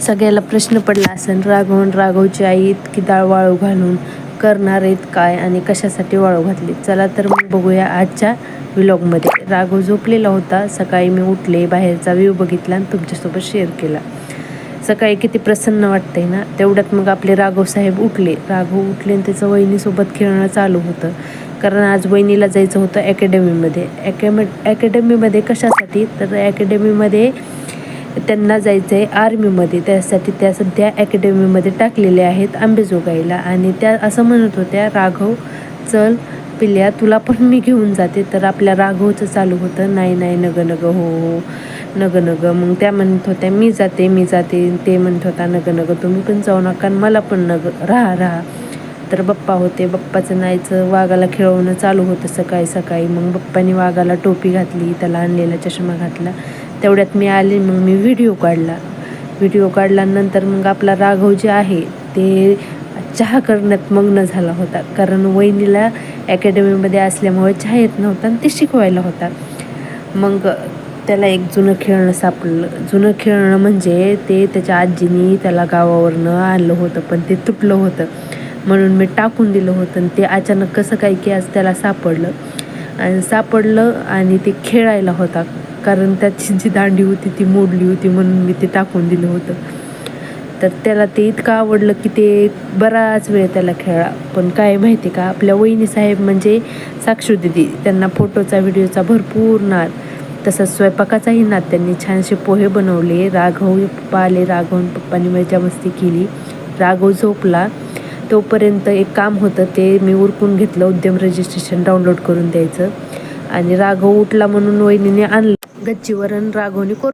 सगळ्याला प्रश्न पडला असेल, राघवची आई इतकी डाळ वाळू घालून करणार आहेत काय आणि कशासाठी वाळू घातली. चला तर मग बघूया आजच्या व्लॉगमध्ये. राघव झोपलेला होता. सकाळी मी उठले, बाहेरचा व्ह्यू बघितला आणि तुमच्यासोबत शेअर केला. सकाळी किती प्रसन्न वाटतंय ना. तेवढ्यात मग आपले राघव उठले आणि त्याचं वहिनीसोबत खेळणं चालू होतं. कारण आज वहिनीला जायचं होतं अकॅडमीमध्ये. अकॅडमीमध्ये कशासाठी, तर अकॅडमीमध्ये त्यांना जायचं आहे आर्मीमध्ये. त्यासाठी त्या सध्या अकॅडमीमध्ये टाकलेले आहेत अंबेजोगाईला. आणि त्या असं म्हणत होत्या, राघव चल पिल्या तुला पण मी घेऊन जाते. तर आपल्या राघवचं चालू होतं, नाही नाही नग नग हो नग नग. मग त्या म्हणत होत्या मी जाते. ते म्हणत होता नग नग तुम्ही पण जाऊ नका, मला पण नग राहा. तर बप्पा होते, बप्पाचं नाहीचं वाघाला खेळवणं चालू होतं सकाळी. मग बप्पानी वाघाला टोपी घातली, त्याला आणलेला चष्मा घातला. तेवढ्यात मी आले, मग मी व्हिडिओ काढल्यानंतर मग आपला राघव जे आहे ते चहा करण्यात मग्न झाला होता. कारण वहिनीला अकॅडमीमध्ये असल्यामुळे चहा येत नव्हता आणि ते शिकवायला होता. मग त्याला एक जुनं खेळणं सापडलं. जुनं खेळणं म्हणजे ते त्याच्या आजीनी त्याला गावावरनं आणलं होतं, पण ते तुटलं होतं म्हणून मी टाकून दिलं होतं. आणि ते अचानक कसं काय की आज त्याला सापडलं आणि ते खेळायला होता. कारण त्याची जी दांडी होती ती मोडली होती म्हणून मी ते टाकून दिलं होतं. तर त्याला ते इतकं आवडलं की ते बराच वेळ त्याला खेळा. पण काय माहिती का, आपल्या वहिनी साहेब म्हणजे साक्षू दिदी, त्यांना फोटोचा व्हिडिओचा भरपूर नाद, तसंच स्वयंपाकाचाही नाद. त्यांनी छानसे पोहे बनवले. पप्पा आले, पप्पांनी मजा मस्ती केली. राघव झोपला. तोपर्यंत एक काम होतं ते मी उरकून घेतलं, उद्यम रजिस्ट्रेशन डाउनलोड करून द्यायचं. आणि राघव उठला म्हणून वहिनीने आणलं गच्चीवर आणि राघवने